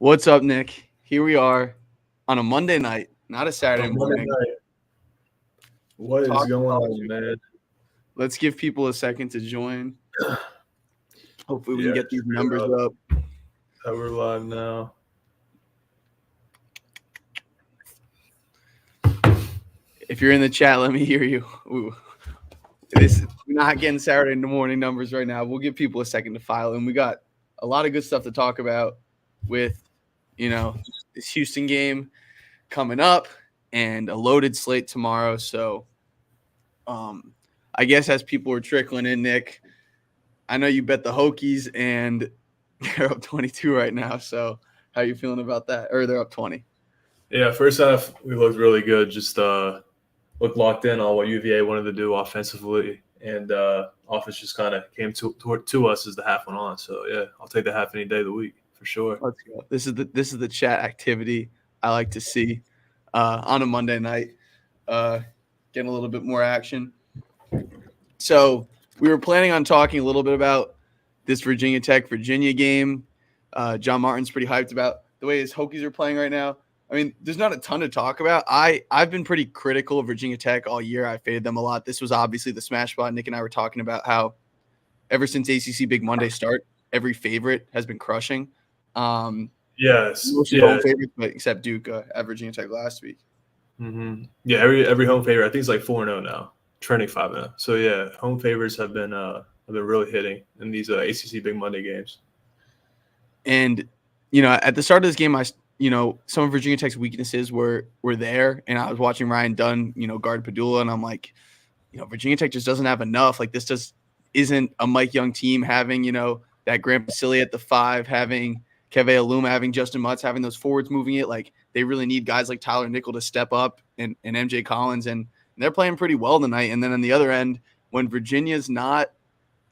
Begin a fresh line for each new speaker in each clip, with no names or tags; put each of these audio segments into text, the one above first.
What's up, Nick? Here we are on a Monday night, not a Saturday
On Monday
morning.
night. What is
Talking
going
college
on, man?
Let's give people a second to join. Hopefully, we can
Yeah,
get these numbers up.
we're live now.
If you're in the chat, let me hear you. Ooh. We're not getting Saturday in the morning numbers right now. We'll give people a second to file, and we got a lot of good stuff to talk about with, this Houston game coming up and a loaded slate tomorrow. So, I guess as people are trickling in, Nick, I know you bet the Hokies and they're up 22 right now. So how are you feeling about that? Or they're up 20?
Yeah, first half we looked really good. Just looked locked in on what UVA wanted to do offensively, and offense just kind of came to us as the half went on. So yeah, I'll take the half any day of the week for sure.
Let's go. This is the chat activity I like to see on a Monday night. Getting a little bit more action. So we were planning on talking a little bit about this Virginia game. John Martin's pretty hyped about the way his Hokies are playing right now. I mean, there's not a ton to talk about. I've been pretty critical of Virginia Tech all year. I faded them a lot. This was obviously the smash spot. Nick and I were talking about how ever since ACC Big Monday start, every favorite has been crushing.
Yes,
Mostly home favorites, but except Duke at Virginia Tech last week.
Mm-hmm. Yeah, every home favorite. I think it's like 4-0 now, trending 5-0. So yeah, home favorites have been really hitting in these ACC Big Monday games.
And at the start of this game, some of Virginia Tech's weaknesses were there, and I was watching Ryan Dunn, guard Padula, and I'm like, Virginia Tech just doesn't have enough. Like this just isn't a Mike Young team having that Grant Basile at the 5, having Keve Aluma, having Justin Mutz, having those forwards moving it. Like they really need guys like Tyler Nickel to step up and MJ Collins, and they're playing pretty well tonight. And then on the other end, when Virginia's not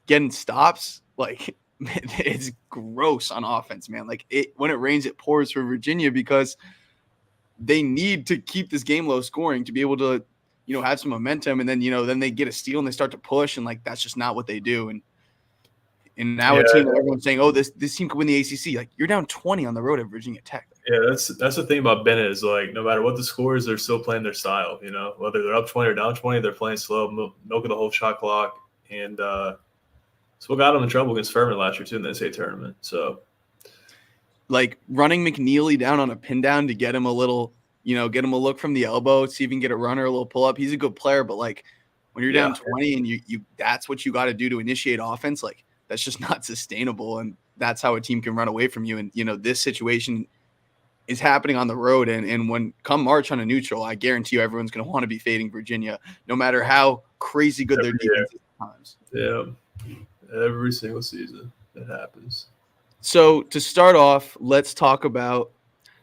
getting stops, like it's gross on offense, man. Like when it rains, it pours for Virginia because they need to keep this game low scoring to be able to, have some momentum. And then, then they get a steal and they start to push, and like that's just not what they do. And now a team that everyone's saying, oh, this team could win the ACC. Like you're down 20 on the road at Virginia Tech.
Yeah, that's the thing about Bennett is like no matter what the score is, they're still playing their style. Whether they're up 20 or down 20, they're playing slow, milking the whole shot clock, and it's what got them in trouble against Furman last year too in the NCAA tournament. So,
like running McNeely down on a pin down to get him a little, get him a look from the elbow, see if he can get a runner, a little pull up. He's a good player, but like when you're down 20 and you that's what you got to do to initiate offense, like that's just not sustainable, and that's how a team can run away from you. And this situation is happening on the road, and when come March on a neutral, I guarantee you everyone's going to want to be fading Virginia, no matter how crazy good their defense is at times.
Yeah, every single season it happens.
So to start off, let's talk about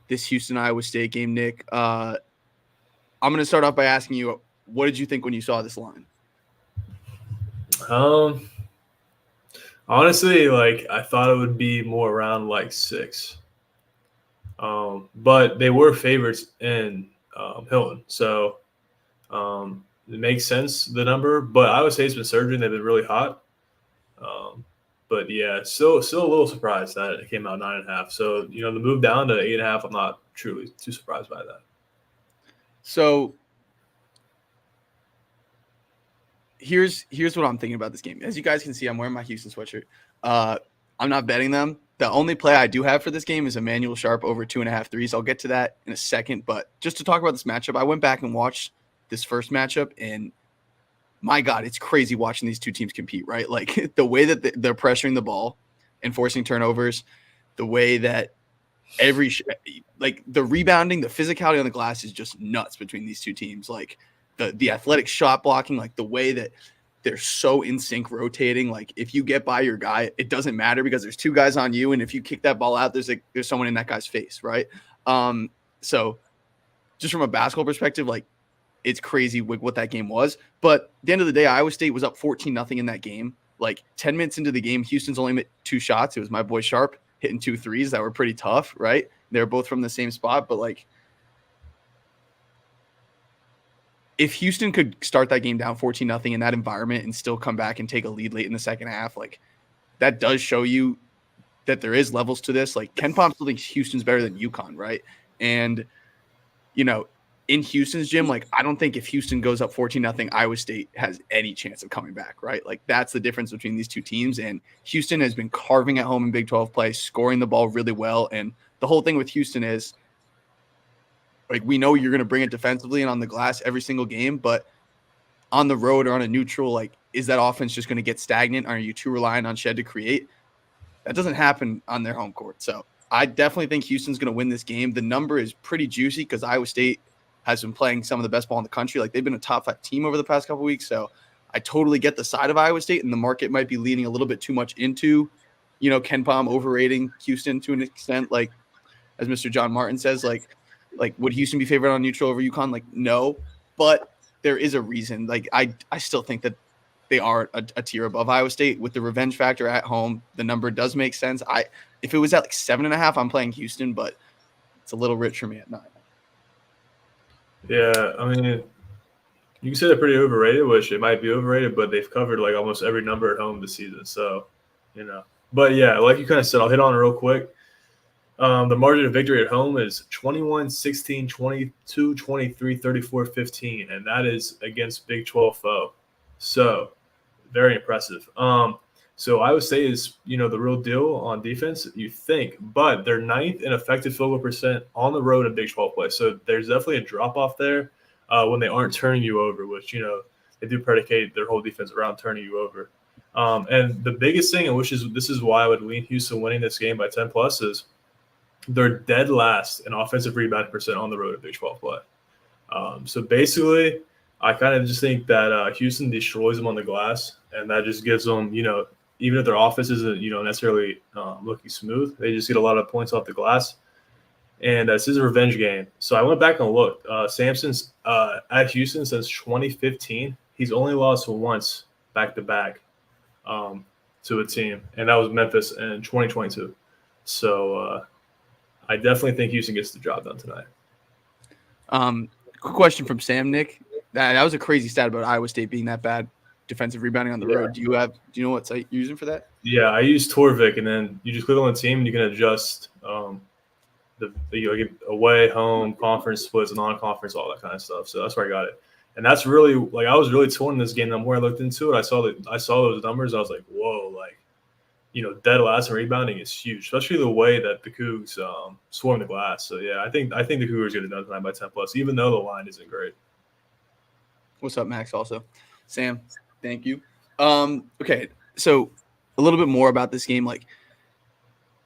this Houston-Iowa State game, Nick. I'm going to start off by asking you, what did you think when you saw this line?
Honestly, like I thought it would be more around like 6. But they were favorites in Hilton, so it makes sense the number. But Iowa State's been surging; they've been really hot. But yeah, still a little surprised that it came out 9.5. So the move down to 8.5, I'm not truly too surprised by that.
So here's what I'm thinking about this game. As you guys can see, I'm wearing my Houston sweatshirt. I'm not betting them. The only play I do have for this game is Emmanuel Sharp over 2.5 threes. I'll get to that in a second. But just to talk about this matchup, I went back and watched this first matchup, and my God, it's crazy watching these two teams compete, right? Like the way that they're pressuring the ball and forcing turnovers, the way that like the rebounding, the physicality on the glass is just nuts between these two teams. Like the athletic shot blocking, like the way that they're so in sync rotating. Like if you get by your guy, it doesn't matter because there's 2 guys on you. And if you kick that ball out, there's someone in that guy's face. Right. So just from a basketball perspective, like it's crazy what that game was. But at the end of the day, Iowa State was up 14-0 in that game. Like 10 minutes into the game, Houston's only made 2 shots. It was my boy Sharp hitting 2 threes that were pretty tough. Right. They're both from the same spot, but like, if Houston could start that game down 14-0 in that environment and still come back and take a lead late in the second half, like that does show you that there is levels to this. Like Ken Pom still thinks Houston's better than UConn, right? And in Houston's gym, like I don't think if Houston goes up 14-0, Iowa State has any chance of coming back, right? Like that's the difference between these two teams. And Houston has been carving at home in Big 12 play, scoring the ball really well. And the whole thing with Houston is like we know you're going to bring it defensively and on the glass every single game, but on the road or on a neutral, like is that offense just going to get stagnant? Are you too reliant on Shed to create? That doesn't happen on their home court. So I definitely think Houston's going to win this game. The number is pretty juicy because Iowa State has been playing some of the best ball in the country. Like they've been a top 5 team over the past couple of weeks. So I totally get the side of Iowa State, and the market might be leaning a little bit too much into, Ken Pom overrating Houston to an extent. Like as Mr. John Martin says, like would Houston be favored on neutral over UConn? Like no, but there is a reason. Like I still think that they are a tier above Iowa State with the revenge factor at home. The number does make sense. If it was at like 7.5, I'm playing Houston, but it's a little rich for me at 9.
Yeah, I mean, you can say they're pretty overrated, which it might be overrated, but they've covered like almost every number at home this season. So, But yeah, like you kind of said, I'll hit on it real quick. The margin of victory at home is 21, 16, 22, 23, 34, 15, and that is against Big 12 foe. So, very impressive. So Iowa State is, the real deal on defense, you think, but they're 9th in effective field goal percent on the road in Big 12 play. So there's definitely a drop off there when they aren't turning you over, which, they do predicate their whole defense around turning you over. And the biggest thing, and this is why I would lean Houston winning this game by 10 plus, is they're dead last in offensive rebound percent on the road in Big 12 play. So basically, I kind of just think that Houston destroys them on the glass, and that just gives them, even if their offense isn't, necessarily looking smooth, they just get a lot of points off the glass. And this is a revenge game. So I went back and looked. Sampson's at Houston since 2015. He's only lost once back-to-back to a team, and that was Memphis in 2022. So I definitely think Houston gets the job done tonight.
Quick question from Sam, Nick. That was a crazy stat about Iowa State being that bad defensive rebounding on the road. Do you know what site you're using for that?
Yeah, I use Torvik, and then you just click on the team and you can adjust the away, home, conference splits, non-conference, all that kind of stuff. So that's where I got it. And that's really I was really torn in this game. The more I looked into it, I saw those numbers. I was like, whoa, dead last and rebounding is huge, especially the way that the Cougs swarm the glass. So yeah, I think the Cougars get it done tonight by 10 plus, even though the line isn't great.
What's up, Max? Also, Sam, thank you. Okay, so a little bit more about this game. Like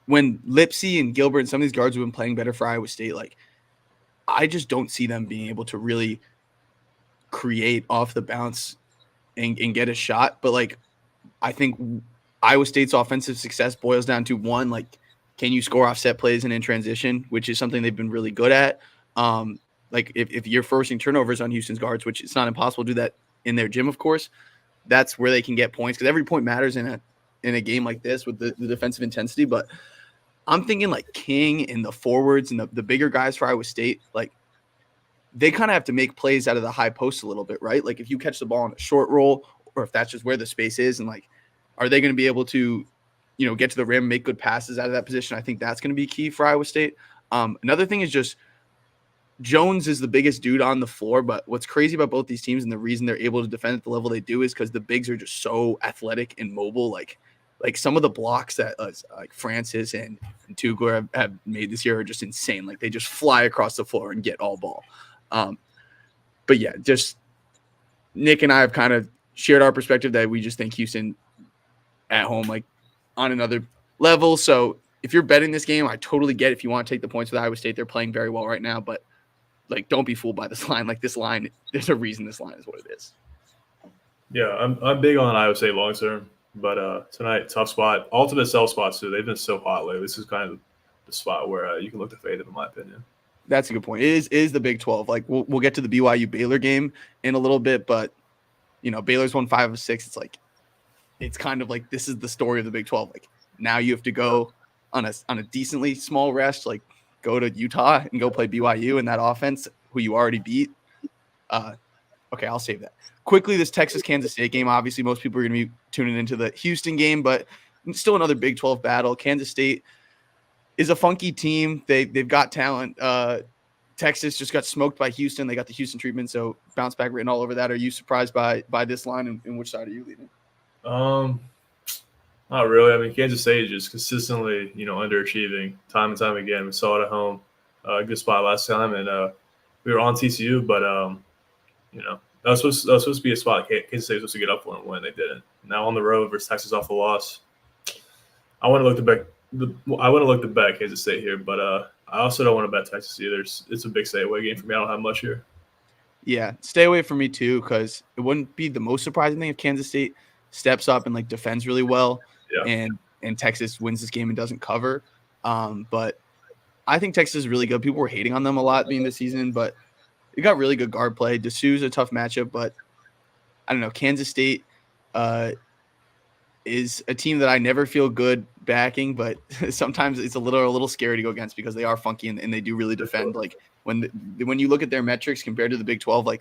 when Lipsy and Gilbert and some of these guards have been playing better for Iowa State, like I just don't see them being able to really create off the bounce and get a shot. But like I think Iowa State's offensive success boils down to one, like can you score off set plays and in transition, which is something they've been really good at. Like if you're forcing turnovers on Houston's guards, which it's not impossible to do that in their gym, of course, that's where they can get points because every point matters in a game like this with the defensive intensity. But I'm thinking like King and the forwards and the bigger guys for Iowa State, like they kind of have to make plays out of the high post a little bit, right? Like if you catch the ball on a short roll or if that's just where the space is and like are they going to be able to, get to the rim, make good passes out of that position? I think that's going to be key for Iowa State. Another thing is just Jones is the biggest dude on the floor, but what's crazy about both these teams and the reason they're able to defend at the level they do is because the bigs are just so athletic and mobile. Like some of the blocks that like Francis and Tugler have made this year are just insane. Like they just fly across the floor and get all ball. But yeah, just Nick and I have kind of shared our perspective that we just think Houston at home, like on another level. So if you're betting this game, I totally get if you want to take the points with Iowa State. They're playing very well right now, but like, don't be fooled by this line. Like this line, there's a reason this line is what it is.
Yeah, I'm big on Iowa State long term, but tonight tough spot. Ultimate sell spots too. They've been so hot lately. This is kind of the spot where you can look to fade them, in my opinion.
That's a good point. It is the Big 12. Like we'll get to the BYU Baylor game in a little bit, but Baylor's won 5 of 6. It's kind of like this is the story of the Big 12. Like now you have to go on a decently small rest, like go to Utah and go play BYU in that offense who you already beat. Okay, I'll save that. Quickly, this Texas-Kansas State game, obviously most people are going to be tuning into the Houston game, but still another Big 12 battle. Kansas State is a funky team. They've got talent. Texas just got smoked by Houston. They got the Houston treatment, so bounce back written all over that. Are you surprised by this line, and which side are you leading?
Not really. I mean, Kansas State is just consistently, underachieving time and time again. We saw it at home. Good spot last time, and we were on TCU, but that was supposed to be a spot Kansas State was supposed to get up for and win. They didn't. Now on the road versus Texas off the loss. I want to look to bet Kansas State here, but I also don't want to bet Texas either. It's a big stay away game for me. I don't have much here.
Yeah, stay away from me too, because it wouldn't be the most surprising thing if Kansas State steps up and defends really well, and Texas wins this game and doesn't cover. But I think Texas is really good. People were hating on them a lot being this season, but they got really good guard play. Dessou's a tough matchup, but I don't know. Kansas State is a team that I never feel good backing, but sometimes it's a little scary to go against because they are funky and they do really defend. When you look at their metrics compared to the Big 12,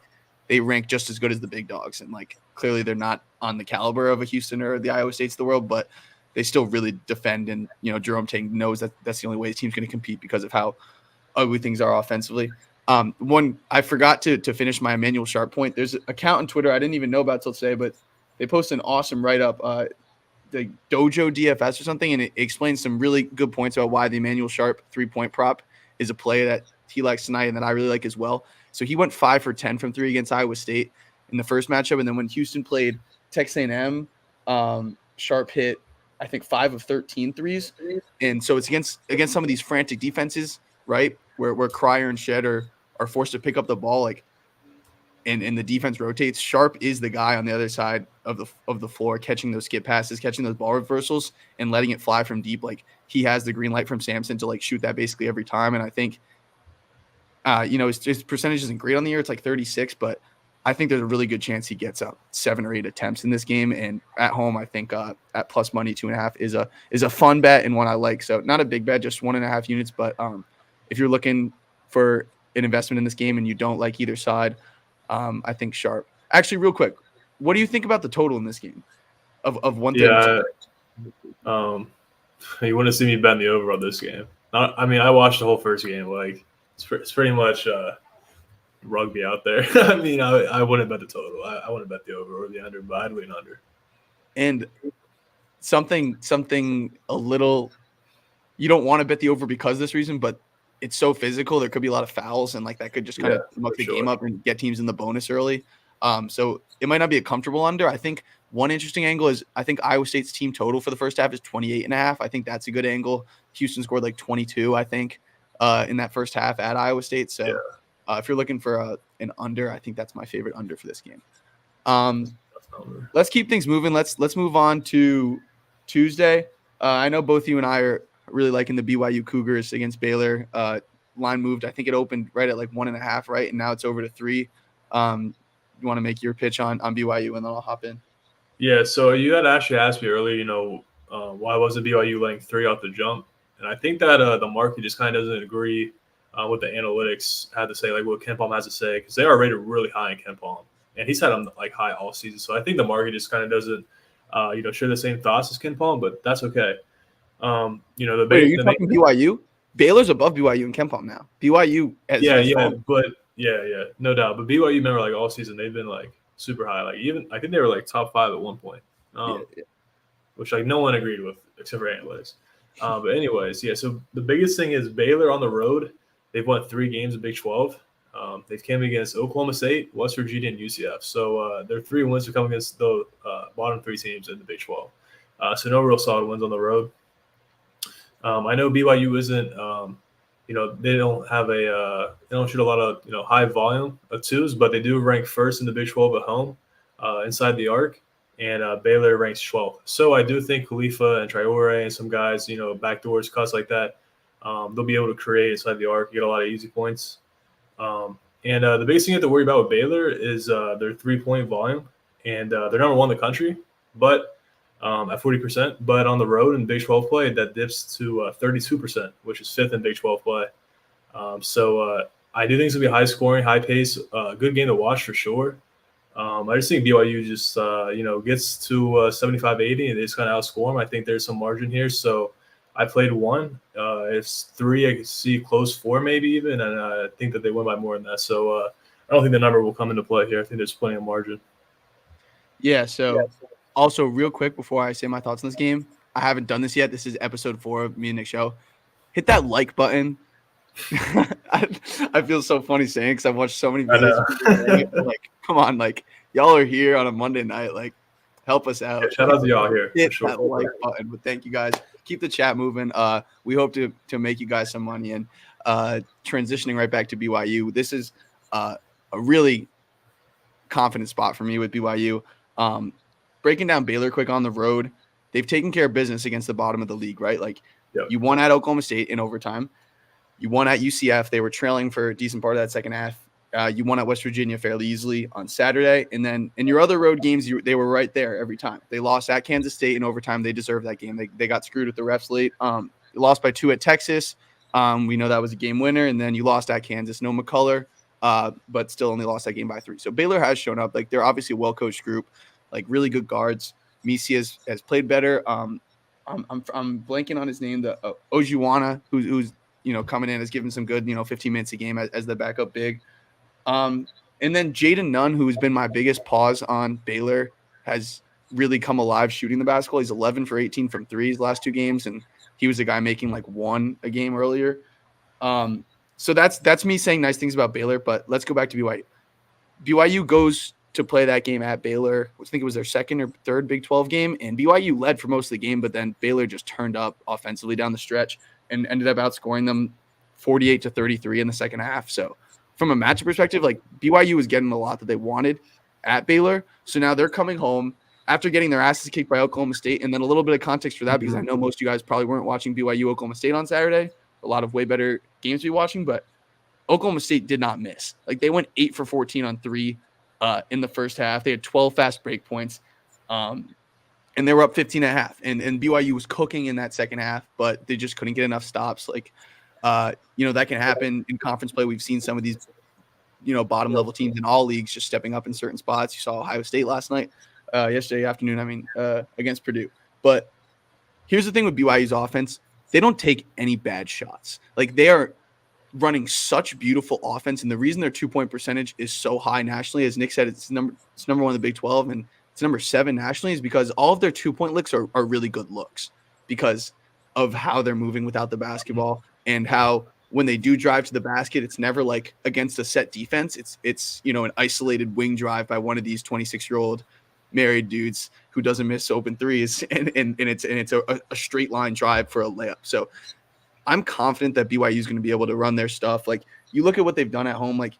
they rank just as good as the big dogs, and clearly they're not on the caliber of a Houston or the Iowa States of the world, but they still really defend. And Jerome Tang knows that that's the only way his team's going to compete because of how ugly things are offensively. One, I forgot to finish my Emmanuel Sharp point. There's an account on Twitter I didn't even know about till today, but they posted an awesome write-up, the Dojo DFS or something, and it explains some really good points about why the Emmanuel Sharp 3-point prop is a play that he likes tonight and that I really like as well. So he went 5 for 10 from 3 against Iowa State in the first matchup, and then when Houston played Texas A&M, Sharp hit, I think, 5 of 13 threes. And so it's against some of these frantic defenses, right, where Cryer and Shed are forced to pick up the ball, and the defense rotates. Sharp is the guy on the other side of the floor, catching those skip passes, catching those ball reversals, and letting it fly from deep. He has the green light from Samson to shoot that basically every time. And I think, his percentage isn't great on the year. It's 36, but I think there's a really good chance he gets up 7 or 8 attempts in this game. And at home, I think at plus money 2.5 is a fun bet and one I like. So not a big bet, just 1.5 units. But if you're looking for an investment in this game and you don't like either side, I think Sharp. Actually, real quick, what do you think about the total in this game of 132?
Yeah, you want to see me bet the over on this game? I watched the whole first game. It's pretty much rugby out there. I wouldn't bet the total. I wouldn't bet the over or the under, but I'd lean under.
And something a little, you don't want to bet the over because of this reason, but it's so physical. There could be a lot of fouls, and that could just kind of muck the game up and get teams in the bonus early. So it might not be a comfortable under. I think one interesting angle is I think Iowa State's team total for the first half is 28.5. I think that's a good angle. Houston scored 22, I think, in that first half at Iowa State. So if you're looking for an under, I think that's my favorite under for this game. Let's keep things moving. Let's move on to Tuesday. I know both you and I are really liking the BYU Cougars against Baylor. Line moved. I think it opened right at 1.5, right? And now it's over to 3. You want to make your pitch on BYU, and then I'll hop in.
Yeah, so you had actually asked me earlier, why wasn't BYU laying 3 off the jump? And I think that the market just kind of doesn't agree with the analytics had to say, what KenPom has to say, because they are rated really high in KenPom. And he's had them high all season. So I think the market just kind of doesn't, share the same thoughts as KenPom, but that's okay.
Are you talking BYU? Baylor's above BYU in KenPom now. BYU has
no doubt. But BYU, remember, all season they've been super high. Even I think they were top 5 at one point, which no one agreed with except for analytics. But anyways, so the biggest thing is Baylor on the road. They've won 3 games in Big 12. They've came against Oklahoma State, West Virginia, and UCF. So their 3 wins to come against the bottom 3 teams in the Big 12. So no real solid wins on the road. I know BYU isn't, they don't have they don't shoot a lot of, high volume of twos, but they do rank first in the Big 12 at home inside the arc, and Baylor ranks 12th. So I do think Khalifa and Traore and some guys, backdoors, cuts like that, they'll be able to create inside the arc, get a lot of easy points. And the biggest thing you have to worry about with Baylor is their 3-point volume, and they're number 1 in the country, but at 40%, but on the road in Big 12 play, that dips to 32%, which is 5th in Big 12 play. So I do think it's going to be high scoring, high pace, good game to watch for sure. I just think BYU just gets to 75-80 and they just kind of outscore them. I think there's some margin here, so I played 1. It's 3. I can see close 4 maybe even, and I think that they win by more than that. So I don't think the number will come into play here. I think there's plenty of margin.
Yeah. So also real quick before I say my thoughts on this game, I haven't done this yet. This is episode 4 of me and Nick show. Hit that like button. I feel so funny saying because I've watched so many videos. Like, come on, like y'all are here on a Monday night. Like, help us out.
Yeah, shout out to y'all here.
Hit that like button. But thank you guys. Keep the chat moving. We hope to make you guys some money. And transitioning right back to BYU, this is a really confident spot for me with BYU. Breaking down Baylor quick on the road, they've taken care of business against the bottom of the league, right? Like, you won at Oklahoma State in overtime. You won at UCF. They were trailing for a decent part of that second half. You won at West Virginia fairly easily on Saturday. And then in your other road games, they were right there every time. They lost at Kansas State in overtime. They deserved that game. They got screwed with the refs late. They lost by 2 at Texas. We know that was a game winner. And then you lost at Kansas. No McCullough, but still only lost that game by 3. So Baylor has shown up. Like, they're obviously a well-coached group, like really good guards. Misi has played better. I'm blanking on his name. The OdjHoops, who's coming in, has given some good 15 minutes a game as the backup big. And then Jaden Nunn, who's been my biggest pause on Baylor, has really come alive shooting the basketball. He's 11 for 18 from threes last 2 games, and he was a guy making like 1 a game earlier. So that's me saying nice things about Baylor, but let's go back to BYU. BYU goes to play that game at Baylor. I think it was their second or third Big 12 game, and BYU led for most of the game, but then Baylor just turned up offensively down the stretch and ended up outscoring them 48-33 in the second half. So from a matchup perspective, like, BYU was getting a lot that they wanted at Baylor. So now they're coming home after getting their asses kicked by Oklahoma State. And then a little bit of context for that, because I know most of you guys probably weren't watching BYU Oklahoma State on Saturday. A lot of way better games to be watching, but Oklahoma State did not miss. Like, they went 8 for 14 on 3 in the first half. They had 12 fast break points. And they were up 15.5. And BYU was cooking in that second half, but they just couldn't get enough stops. Like, that can happen in conference play. We've seen some of these, bottom level teams in all leagues just stepping up in certain spots. You saw Ohio State yesterday afternoon, against Purdue. But here's the thing with BYU's offense. They don't take any bad shots. Like, they are running such beautiful offense. And the reason their 2-point percentage is so high nationally, as Nick said, it's number 1 in the Big 12 and it's number 7 nationally, is because all of their 2-point looks are really good looks because of how they're moving without the basketball and how when they do drive to the basket, it's never like against a set defense. It's an isolated wing drive by one of these 26-year-old married dudes who doesn't miss open threes, and it's a straight line drive for a layup. So I'm confident that BYU is going to be able to run their stuff. Like, you look at what they've done at home, like,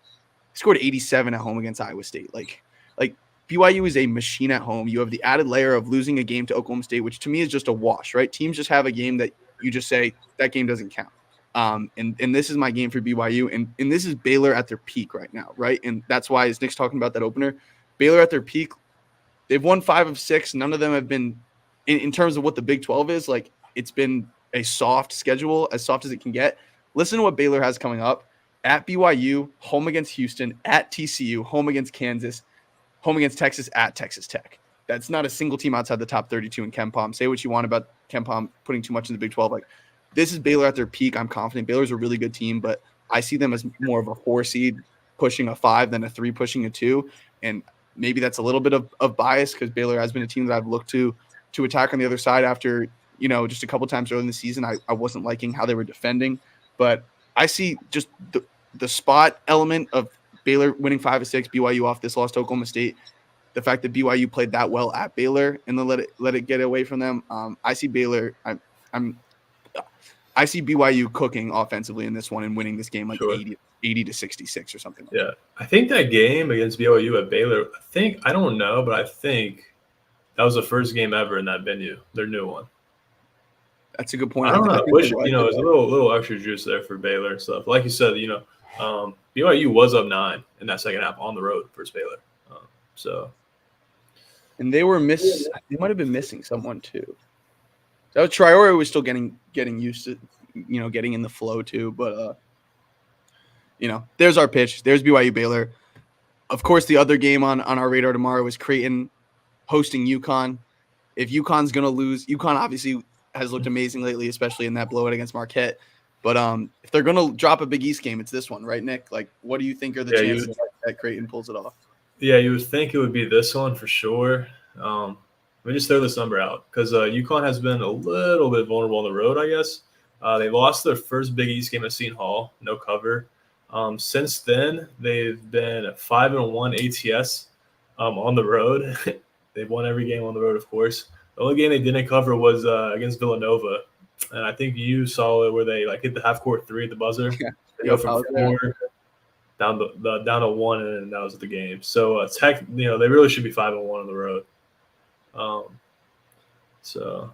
scored 87 at home against Iowa State. Like BYU is a machine at home. You have the added layer of losing a game to Oklahoma State, which to me is just a wash, right? Teams just have a game that you just say that game doesn't count. And this is my game for BYU. And this is Baylor at their peak right now, right? And that's why, as Nick's talking about that opener, Baylor at their peak, they've won 5 of 6. None of them have been, in terms of what the Big 12 is, like, it's been a soft schedule, as soft as it can get. Listen to what Baylor has coming up. At BYU, home against Houston, at TCU, home against Kansas, home against Texas, at Texas Tech. That's not a single team outside the top 32 in KenPom. Say what you want about KenPom putting too much in the Big 12. Like, this is Baylor at their peak. I'm confident. Baylor's a really good team, but I see them as more of a 4 seed pushing a 5 than a 3 pushing a 2. And maybe that's a little bit of bias because Baylor has been a team that I've looked to attack on the other side after, just a couple times early in the season. I wasn't liking how they were defending, but I see just the spot element of Baylor winning 5 of 6, BYU off this loss to Oklahoma State. The fact that BYU played that well at Baylor and then let it get away from them. I see Baylor. I see BYU cooking offensively in this one and winning this game like 80-66 or something.
Yeah, I think that game against BYU at Baylor. I don't know, but I think that was the first game ever in that venue. Their new one.
That's a good point.
I don't know. I wish there's a little extra juice there for Baylor and stuff. Like you said, BYU was up 9 in that second half on the road versus Baylor.
And they were they might have been missing someone too. So Traore was still getting used to, getting in the flow too. But there's our pitch. There's BYU Baylor. Of course, the other game on our radar tomorrow is Creighton hosting UConn. If UConn's going to lose, UConn obviously has looked amazing lately, especially in that blowout against Marquette. But if they're going to drop a Big East game, it's this one, right, Nick? Like, what do you think are the chances that Creighton pulls it off?
Yeah, you would think it would be this one for sure. Let me just throw this number out because UConn has been a little bit vulnerable on the road, I guess. They lost their first Big East game at Seton Hall, no cover. Since then, they've been 5-1 ATS on the road. They've won every game on the road, of course. The only game they didn't cover was against Villanova, and I think you saw it where they hit the half court three at the buzzer.
Yeah.
They go from 4 down to 1, and that was the game. So they really should be 5-1 on the road. Still,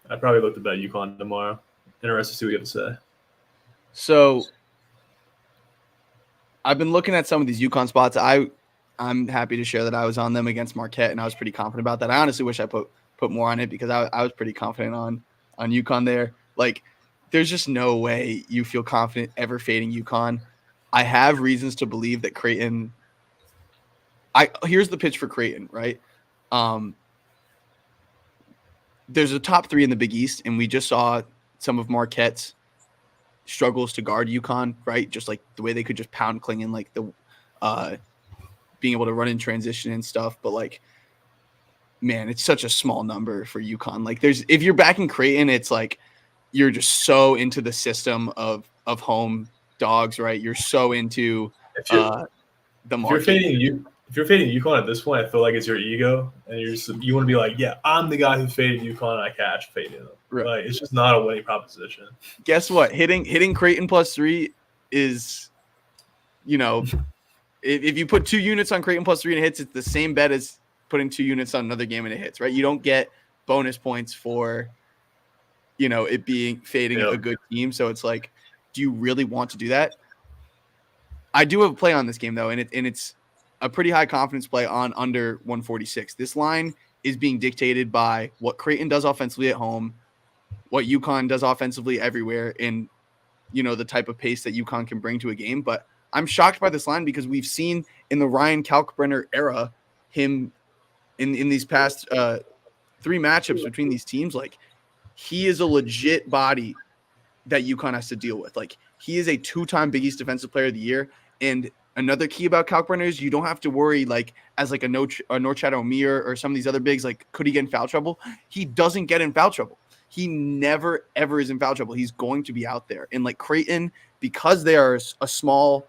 I probably look to bet UConn tomorrow. Interested to see what you have to say.
So I've been looking at some of these UConn spots. I'm happy to share that I was on them against Marquette, and I was pretty confident about that. I honestly wish I put more on it because I was pretty confident on UConn there. Like, there's just no way you feel confident ever fading UConn. I have reasons to believe that Creighton – here's the pitch for Creighton, right? There's a top 3 in the Big East, and we just saw some of Marquette's struggles to guard UConn, right? Just like the way they could just pound Klingon, like the being able to run in transition and stuff. But like, man, it's such a small number for UConn. Like, if you're backing Creighton, it's like you're just so into the system of home dogs, right? You're so into the market.
If you're fading UConn at this point, I feel like it's your ego, and you want to be like, yeah, I'm the guy who faded UConn, and I cashed fading them. Right. Like, it's just not a winning proposition.
Guess what? Hitting Creighton +3 is, if you put 2 units on Creighton +3 and it hits, it's the same bet as putting 2 units on another game and it hits, right? You don't get bonus points for, it being fading a good team. So it's like, do you really want to do that? I do have a play on this game though, and it's a pretty high confidence play on under 146. This line is being dictated by what Creighton does offensively at home, what UConn does offensively everywhere, and the type of pace that UConn can bring to a game. But I'm shocked by this line because we've seen in the Ryan Kalkbrenner era him in these past 3 matchups between these teams. Like, he is a legit body that UConn has to deal with. Like, he is a 2-time Big East Defensive Player of the Year. And another key about Kalkbrenner is you don't have to worry, like, as like a Norchad O'Meara or some of these other bigs, like, could he get in foul trouble? He doesn't get in foul trouble. He never, ever is in foul trouble. He's going to be out there. And like Creighton, because they are a small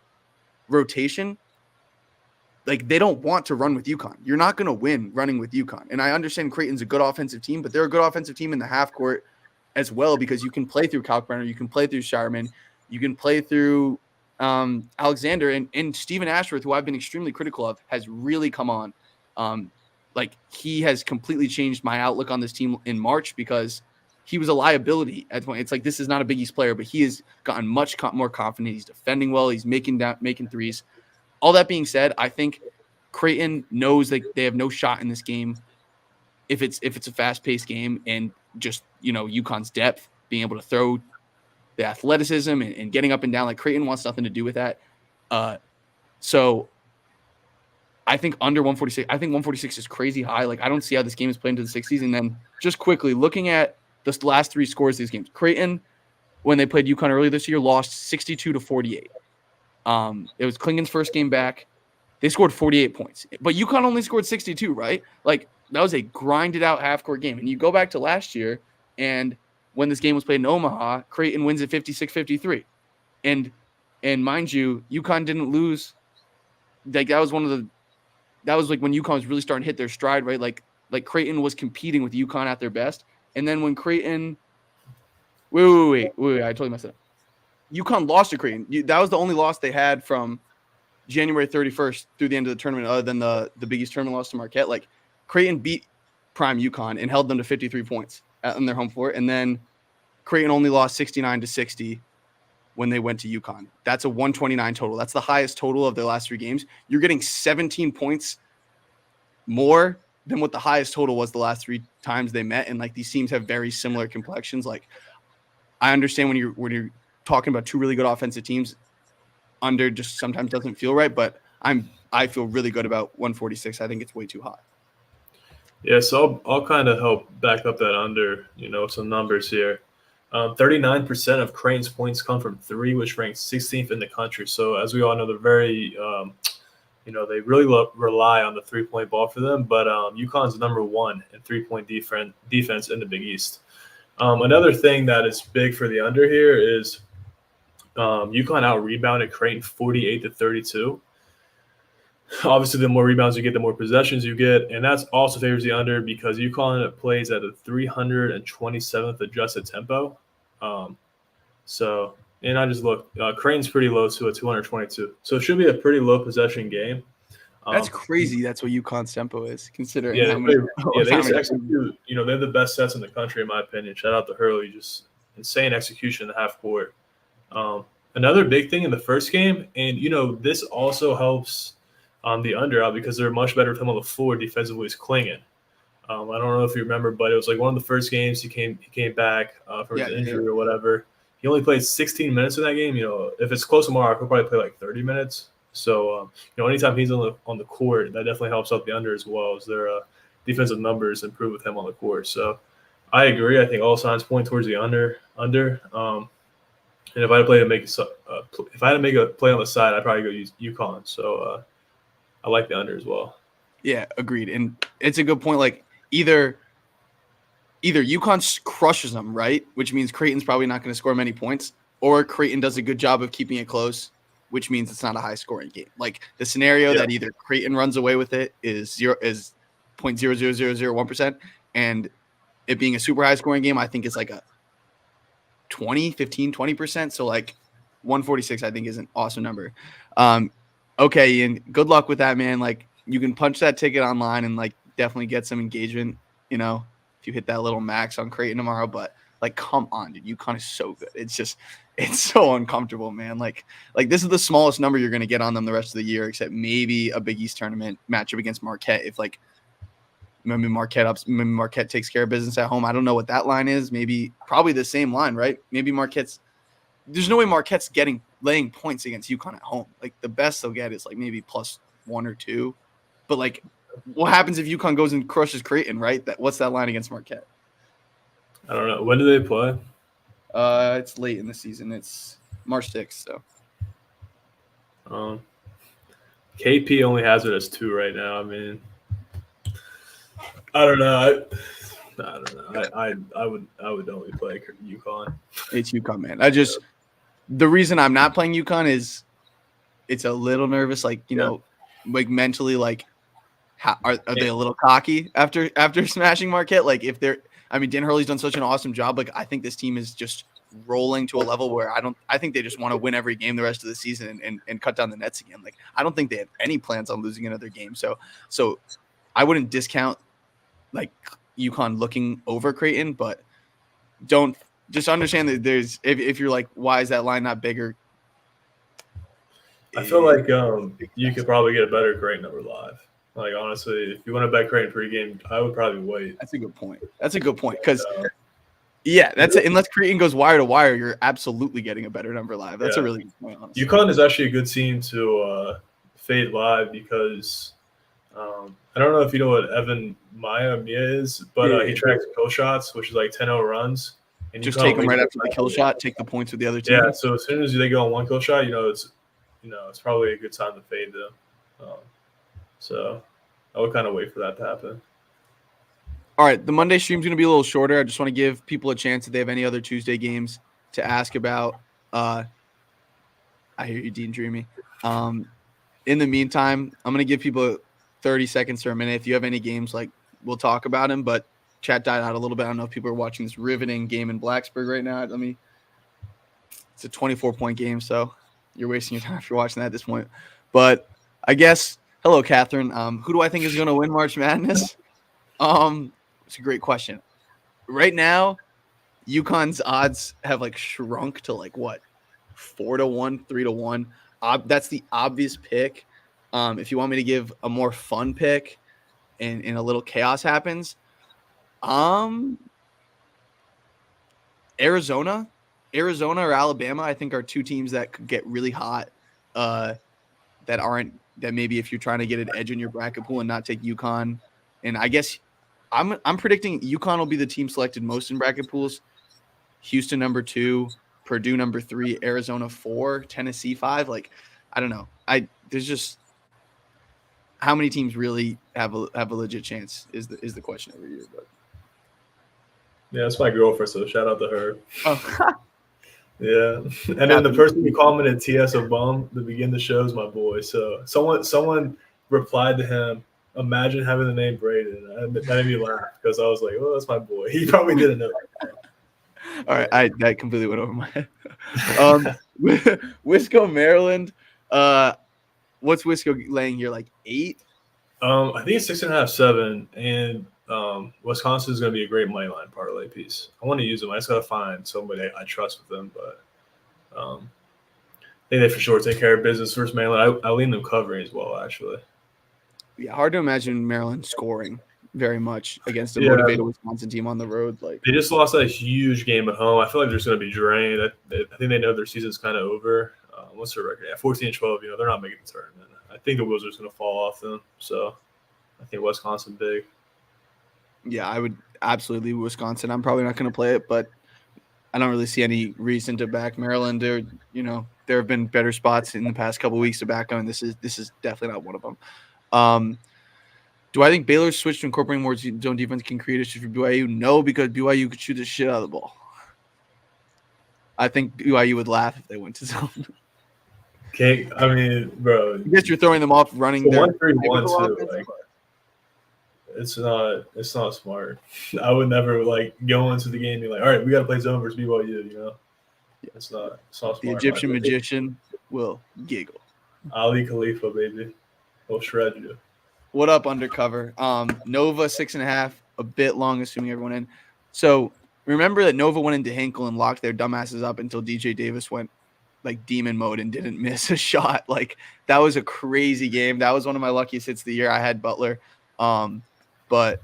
rotation, like, they don't want to run with UConn. You're not going to win running with UConn. And I understand Creighton's a good offensive team, but they're a good offensive team in the half court as well, because you can play through Kalkbrenner, you can play through Shireman, you can play through Alexander, and Stephen Ashworth, who I've been extremely critical of, has really come on. Like, he has completely changed my outlook on this team in March because he was a liability at the point. It's like, this is not a Big East player, but he has gotten much more confident. He's defending well. He's making threes. All that being said, I think Creighton knows that they have no shot in this game if it's a fast-paced game, and just, UConn's depth, being able to throw the athleticism and getting up and down. Like, Creighton wants nothing to do with that. So I think under 146, I think 146 is crazy high. Like, I don't see how this game is played into the 60s. And then just quickly looking at the last 3 scores of these games, Creighton, when they played UConn earlier this year, lost 62-48. It was Klingon's first game back. They scored 48 points, but UConn only scored 62, right? Like, that was a grinded out half court game. And you go back to last year, and when this game was played in Omaha, Creighton wins at 56-53. And mind you, UConn didn't lose. Like, that was like when UConn was really starting to hit their stride, right? Like Creighton was competing with UConn at their best. And then when Creighton, wait, I totally messed it up. UConn lost to Creighton. That was the only loss they had from January 31st through the end of the tournament, other than the Big East tournament loss to Marquette. Like, Creighton beat prime UConn and held them to 53 points on their home floor. And then Creighton only lost 69-60 when they went to UConn. That's a 129 total. That's the highest total of their last 3 games. You're getting 17 points more than what the highest total was the last 3 times they met. And like, these teams have very similar complexions. Like, I understand when you're talking about 2 really good offensive teams, under just sometimes doesn't feel right, but I feel really good about 146. I think it's way too high.
Yeah, so I'll kind of help back up that under, some numbers here. 39% of Creighton's points come from three, which ranks 16th in the country. So as we all know, they're very, they really rely on the 3-point ball for them. But UConn's number one in 3-point defense in the Big East. Another thing that is big for the under here is UConn out-rebounded Creighton 48-32. Obviously, the more rebounds you get, the more possessions you get, and that also favors the under because UConn plays at a 327th adjusted tempo. And I just looked. Creighton's pretty low too at 222, so it should be a pretty low possession game.
That's crazy. That's what UConn's tempo is, considering
Yeah,
how many.
they just execute. They have the best sets in the country, in my opinion. Shout out to Hurley, just insane execution in the half court. Another big thing in the first game, and this also helps on the under out because they're much better time on the floor defensively is Klingen. I don't know if you remember, but it was like one of the first games he came back from his injury or whatever. He only played 16 minutes in that game. If it's close to Mark, he'll probably play like 30 minutes. So anytime he's on the court, that definitely helps out the under as well as their defensive numbers improve with him on the court. So I agree. I think all signs point towards the under. And if I had to make a play on the side, I'd probably go use UConn. So I like the under as well.
Yeah, agreed. And it's a good point. Like either UConn crushes them, right? Which means Creighton's probably not going to score many points, or Creighton does a good job of keeping it close, which means it's not a high scoring game. Like the scenario that either Creighton runs away with it is 0.00001%, and it being a super high scoring game, I think it's like a 20%. So like 146, I think is an awesome number. Okay, Ian, good luck with that, man. Like you can punch that ticket online and like definitely get some engagement, if you hit that little max on Creighton tomorrow, but like, come on, dude, UConn is so good. It's so uncomfortable, man. Like this is the smallest number you're going to get on them the rest of the year, except maybe a Big East tournament matchup against Marquette. If like, maybe Marquette takes care of business at home. I don't know what that line is. Probably the same line, right? Maybe there's no way Marquette's laying points against UConn at home. Like the best they'll get is like maybe +1 or 2. But like, what happens if UConn goes and crushes Creighton, right? What's that line against Marquette?
I don't know. When do they play?
It's late in the season. It's March 6th. So,
KP only has it as 2 right now. I mean, I don't know. I would only play UConn.
It's UConn, man. The reason I'm not playing UConn is it's a little nervous. Like like mentally, like are they a little cocky after smashing Marquette? Like Dan Hurley's done such an awesome job. Like I think this team is just rolling to a level where I think they just want to win every game the rest of the season and cut down the nets again. Like I don't think they have any plans on losing another game. So I wouldn't discount like UConn looking over Creighton, but don't just understand that if you're like, why is that line not bigger?
I feel like you could probably get a better Creighton number live. Like honestly, if you want to bet Creighton pregame, I would probably wait.
That's a good point. Because unless Creighton goes wire to wire, you're absolutely getting a better number live. That's a really good point. Honestly,
UConn is actually a good team to fade live because I don't know if you know what Evan Mia is, but he tracks kill shots, which is like 10-0 runs. And
just take them right after the kill shot, take the points with the other team.
Yeah, so as soon as they go on one kill shot, it's probably a good time to fade them. So I would kind of wait for that to happen.
All right, the Monday stream's going to be a little shorter. I just want to give people a chance if they have any other Tuesday games to ask about. I hear you, Dean Dreamy. In the meantime, I'm going to give people 30 seconds or a minute. If you have any games, like we'll talk about them, but chat died out a little bit. I don't know if people are watching this riveting game in Blacksburg right now. It's a 24-point game, so you're wasting your time if you're watching that at this point. But I guess, hello, Catherine. Who do I think is going to win March Madness? It's a great question. Right now, UConn's odds have like shrunk to like what, 4-1, 3-1. That's the obvious pick. If you want me to give a more fun pick and a little chaos happens, Arizona or Alabama, I think are two teams that could get really hot that maybe if you're trying to get an edge in your bracket pool and not take UConn, and I guess I'm predicting UConn will be the team selected most in bracket pools. Houston number 2, Purdue number 3, Arizona 4, Tennessee 5. Like, I don't know. There's just how many teams really have a legit chance is the question every year. But
Yeah, that's my girlfriend, so shout out to her.
oh,
Yeah, and then the person who commented TS a bum to begin the show is my boy. So someone replied to him, "Imagine having the name Braden." That made me laugh because I was like, "Oh, that's my boy." He probably didn't know.
All right, that completely went over my head. Wisco, Maryland. What's Wisco laying here? Like 8?
I think it's 6.5, 7, and Wisconsin is going to be a great money line parlay piece. I want to use them. I just got to find somebody I trust with them, but I think they for sure take care of business versus Maryland. I lean them covering as well, actually.
Yeah, hard to imagine Maryland scoring very much against a motivated Wisconsin team on the road. Like,
they just lost that huge game at home. I feel like they're just going to be drained. I think they know their season's kind of over. What's their record? Yeah, 14-12. They're not making the tournament. I think the wheels are just going to fall off them. So I think Wisconsin big.
Yeah, I would absolutely Wisconsin. I'm probably not going to play it, but I don't really see any reason to back Maryland. There have been better spots in the past couple of weeks to back them, and this is definitely not one of them. Do I think Baylor's switch to incorporating more zone defense can create issues for BYU? No, because BYU could shoot the shit out of the ball. I think BYU would laugh if they went to zone.
Okay, I mean, bro.
I guess you're throwing them off running their
1-3-1 too. Like, it's not smart. I would never go into the game and be like, all right, we got to play zone versus BYU. It's not smart.
The Egyptian magician will giggle.
Ali Khalifa, baby, he'll shred you.
What up, Undercover? Nova 6.5, a bit long, assuming everyone in. So remember that Nova went into Hinkle and locked their dumbasses up until DJ Davis went like demon mode and didn't miss a shot. Like, that was a crazy game. That was one of my luckiest hits of the year. I had Butler, but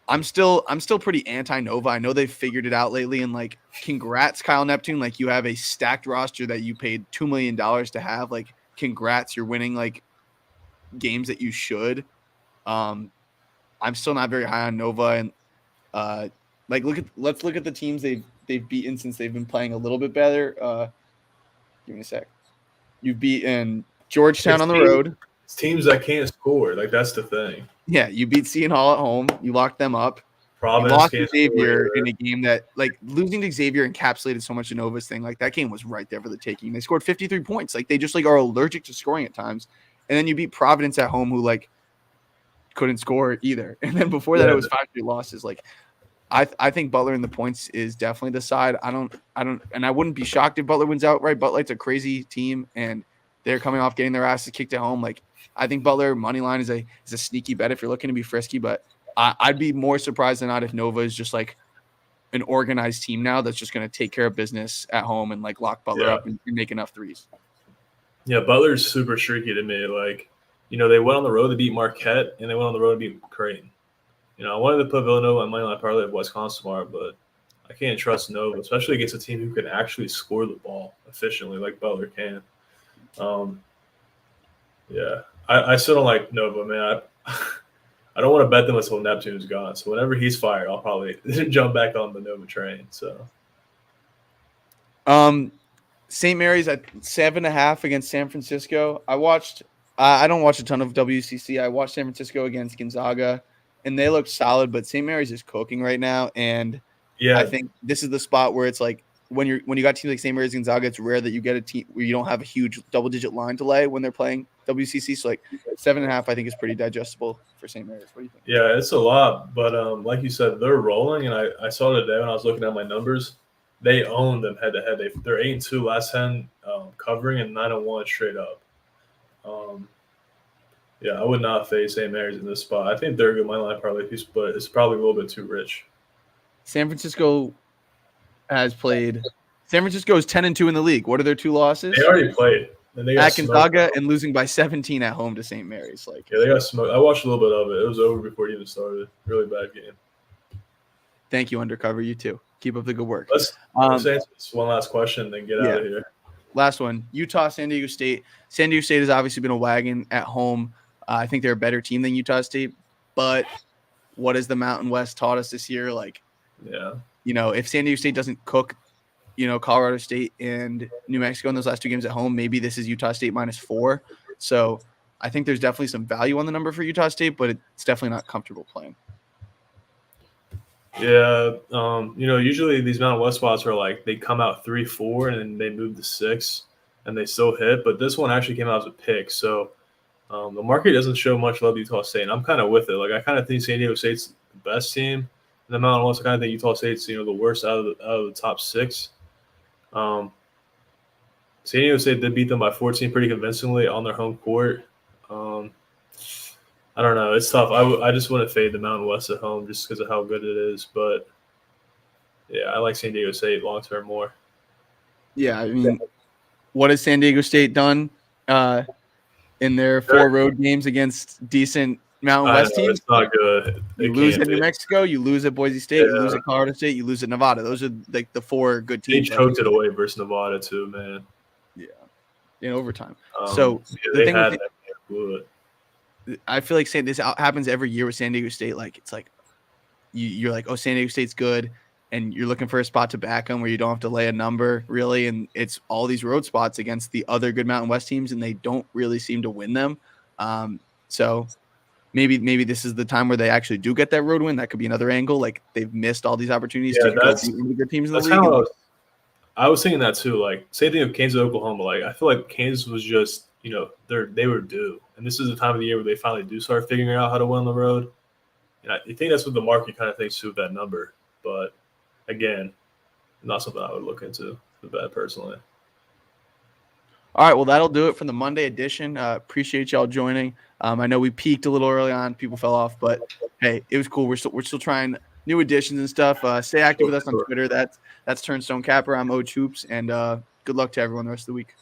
I'm still pretty anti-Nova. I know they've figured it out lately, and like, congrats, Kyle Neptune. Like, you have a stacked roster that you paid $2 million to have. Like, congrats, you're winning like games that you should. I'm still not very high on Nova, and let's look at the teams they've beaten since they've been playing a little bit better. Give me a sec. You've beaten Georgetown on the road.
It's teams that can't score. Like, that's the thing.
Yeah, you beat Seton Hall at home. You locked them up.
Providence
you lost to Xavier in a game that, like, losing to Xavier encapsulated so much of Nova's thing. Like, that game was right there for the taking. They scored 53 points. Like, they just are allergic to scoring at times. And then you beat Providence at home, who couldn't score either. And then before that, it was 5 straight losses. Like, I think Butler in the points is definitely the side. I don't, and I wouldn't be shocked if Butler wins outright. Butler's a crazy team, and they're coming off getting their asses kicked at home. Like, I think Butler money line is a sneaky bet if you're looking to be frisky. But I'd be more surprised than not if Nova is just like an organized team now that's just going to take care of business at home and lock Butler up and make enough threes.
Yeah, Butler's super streaky to me. They went on the road to beat Marquette, and they went on the road to beat Creighton. I wanted to put Villanova on money line parlay of Wisconsin tomorrow, but I can't trust Nova, especially against a team who can actually score the ball efficiently like Butler can. I still don't like Nova, man. I don't want to bet them until Neptune's gone. So whenever he's fired, I'll probably jump back on the Nova train. So,
St. Mary's at 7.5 against San Francisco. I don't watch a ton of WCC. I watched San Francisco against Gonzaga, and they look solid. But St. Mary's is cooking right now, and I think this is the spot where it's like when you got teams like St. Mary's, Gonzaga, it's rare that you get a team where you don't have a huge double-digit line to lay when they're playing WCC. So 7.5, I think, is pretty digestible for St. Mary's. What do you think?
Yeah, it's a lot, but like you said, they're rolling, and I saw today when I was looking at my numbers, they own them head-to-head. They're 8-2 last 10 covering and 9-1 straight up. I would not face St. Mary's in this spot. I think they're a good money line parlay piece, but it's probably a little bit too rich.
San Francisco has played. San Francisco is 10-2 in the league. What are their 2 losses?
They already played. And they got
at Gonzaga and losing by 17 at home to St. Mary's.
They got smoked. I watched a little bit of it. It was over before it even started. Really bad game.
Thank you, Undercover. You too. Keep up the good work.
Let's answer this one last question and then get out of here.
last one, Utah, San Diego State. San Diego State has obviously been a wagon at home. I think they're a better team than Utah State, but what has the Mountain West taught us this year? Like,
Yeah.
if San Diego State doesn't cook, Colorado State and New Mexico in those last 2 games at home, maybe this is Utah State -4. So I think there's definitely some value on the number for Utah State, but it's definitely not comfortable playing.
Yeah, usually these Mountain West spots are like they come out 3-4 and then they move to 6 and they still hit. But this one actually came out as a pick, so the market doesn't show much love to Utah State. And I'm kind of with it. Like I kind of think San Diego State's the best team in the Mountain West. I kind of think Utah State's the worst out of the top 6. San Diego State did beat them by 14 pretty convincingly on their home court. I don't know. It's tough. I just want to fade the Mountain West at home just because of how good it is. But, yeah, I like San Diego State long-term more.
Yeah, I mean, what has San Diego State done in their 4 road games against decent Mountain West teams?
It's not good.
You lose at New Mexico, you lose at Boise State, you lose at Colorado State, you lose at Nevada. Those are like the 4 good teams.
They choked it away versus Nevada too, man.
Yeah, in overtime. So
the thing with
I feel like this happens every year with San Diego State. Like it's like you're like, oh, San Diego State's good, and you're looking for a spot to back them where you don't have to lay a number really, and it's all these road spots against the other good Mountain West teams, and they don't really seem to win them. So maybe this is the time where they actually do get that road win. That could be another angle. Like they've missed all these opportunities to go beat one of the good teams in the league.
I was thinking that too. Like same thing with Kansas, Oklahoma. Like I feel like Kansas was just they were due, and this is the time of the year where they finally do start figuring out how to win on the road. And I think that's what the market kind of thinks too of that number. But again, not something I would look into the bet personally.
All right, well, that'll do it for the Monday edition. Appreciate y'all joining. I know we peaked a little early on; people fell off, but hey, it was cool. We're still trying new additions and stuff. Stay active with us on Twitter. That's Turnstone Capper. I'm OdjHoops, and good luck to everyone the rest of the week.